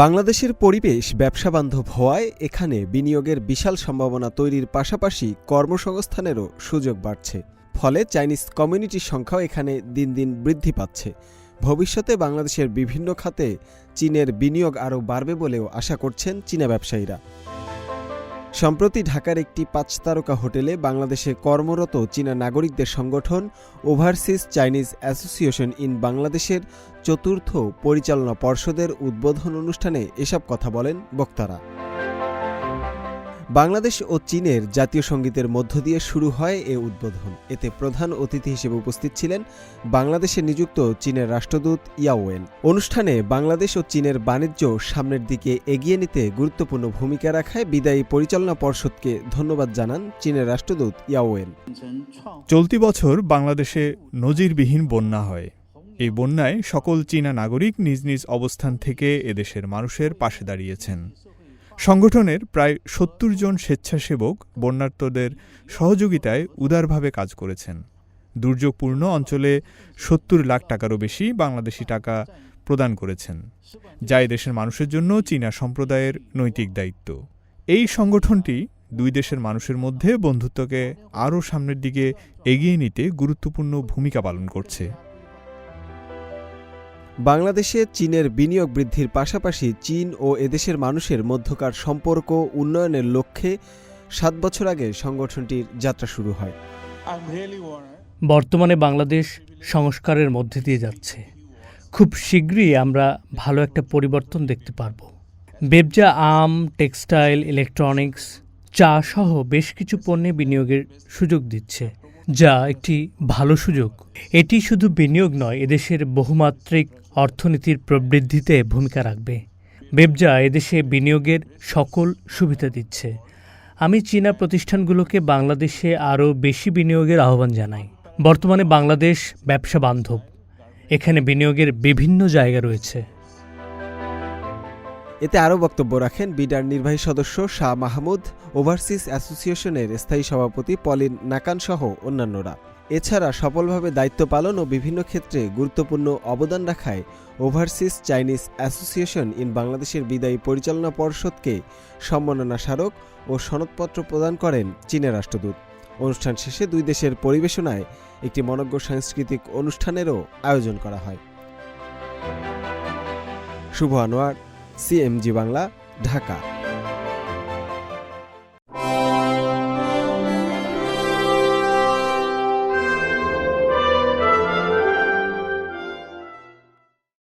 বাংলাদেশের পরিবেশ ব্যবসাবান্ধব হওয়ায় এখানে বিনিয়োগের বিশাল সম্ভাবনা তৈরির পাশাপাশি কর্মসংস্থানেরও সুযোগ বাড়ছে। ফলে চাইনিজ কমিউনিটির সংখ্যাও এখানে দিন দিন বৃদ্ধি পাচ্ছে। ভবিষ্যতে বাংলাদেশের বিভিন্ন খাতে চীনের বিনিয়োগ আরও বাড়বে বলেও আশা করছেন চীনা ব্যবসায়ীরা। সম্প্রতি ঢাকার একটি ৫ তারকা হোটেলে বাংলাদেশে কর্মরত চীনা নাগরিকদের সংগঠন ওভারসিজ চাইনিজ অ্যাসোসিয়েশন ইন বাংলাদেশের চতুর্থ পরিচালনা পর্ষদের উদ্বোধন অনুষ্ঠানে এসব কথা বলেন বক্তারা। বাংলাদেশ ও চীনের জাতীয় সঙ্গীতের মধ্য দিয়ে শুরু হয় এ উদ্বোধন। এতে প্রধান অতিথি হিসেবে উপস্থিত ছিলেন বাংলাদেশে নিযুক্ত চীনের রাষ্ট্রদূত ইয়াওয়েন। অনুষ্ঠানে বাংলাদেশ ও চীনের বাণিজ্য সামনের দিকে এগিয়ে নিতে গুরুত্বপূর্ণ ভূমিকা রাখায় বিদায়ী পরিচালনা পর্ষদকে ধন্যবাদ জানান চীনের রাষ্ট্রদূত ইয়াওয়েন। চলতি বছর বাংলাদেশে নজিরবিহীন বন্যা হয়। এই বন্যায় সকল চীনা নাগরিক নিজ নিজ অবস্থান থেকে এদেশের মানুষের পাশে দাঁড়িয়েছেন। সংগঠনের প্রায় ৭০ জন স্বেচ্ছাসেবক বন্যার্তদের সহযোগিতায় উদারভাবে কাজ করেছেন। দুর্যোগপূর্ণ অঞ্চলে ৭০ লাখ টাকারও বেশি বাংলাদেশি টাকা প্রদান করেছেন, যা এদেশের মানুষের জন্য চীনা সম্প্রদায়ের নৈতিক দায়িত্ব। এই সংগঠনটি দুই দেশের মানুষের মধ্যে বন্ধুত্বকে আরও সামনের দিকে এগিয়ে নিতে গুরুত্বপূর্ণ ভূমিকা পালন করছে। বাংলাদেশে চীনের বিনিয়োগ বৃদ্ধির পাশাপাশি চীন ও এদেশের মানুষের মধ্যকার সম্পর্ক উন্নয়নের লক্ষ্যে ৭ বছর আগে সংগঠনটির যাত্রা শুরু হয়। বর্তমানে বাংলাদেশ সংস্কারের মধ্যে দিয়ে যাচ্ছে। খুব শীঘ্রই আমরা ভালো একটা পরিবর্তন দেখতে পারব। বেবজা আম, টেক্সটাইল, ইলেকট্রনিক্স, চা সহ বেশ কিছু পণ্যে বিনিয়োগের সুযোগ দিচ্ছে, যা একটি ভালো সুযোগ। এটি শুধু বিনিয়োগ নয়, এদেশের বহুমাত্রিক অর্থনীতির প্রবৃদ্ধিতে ভূমিকা রাখবে। বেবজা এদেশে বিনিয়োগের সকল সুবিধা দিচ্ছে। আমি চীনা প্রতিষ্ঠানগুলোকে বাংলাদেশে আরও বেশি বিনিয়োগের আহ্বান জানাই। বর্তমানে বাংলাদেশ ব্যবসা বান্ধব, এখানে বিনিয়োগের বিভিন্ন জায়গা রয়েছে। এতে আরও বক্তব্য রাখেন বিডার নির্বাহী সদস্য শাহ মাহমুদ, ওভারসিজ অ্যাসোসিয়েশনের স্থায়ী সভাপতি পলিন নাকান সহ অন্যান্যরা। এছাড়া সফলভাবে দায়িত্ব পালন ও বিভিন্ন ক্ষেত্রে গুরুত্বপূর্ণ অবদান রাখায় ওভারসিজ চাইনিজ অ্যাসোসিয়েশন ইন বাংলাদেশের বিদায়ী পরিচালনা পর্ষদকে সম্মাননা স্মারক ও সনদপত্র প্রদান করেন চীনের রাষ্ট্রদূত। অনুষ্ঠান শেষে দুই দেশের পরিবেশনায় একটি মনোজ্ঞ সাংস্কৃতিক অনুষ্ঠানেরও আয়োজন করা হয়। শুভ আনোয়ার, CMG বাংলা, ঢাকা।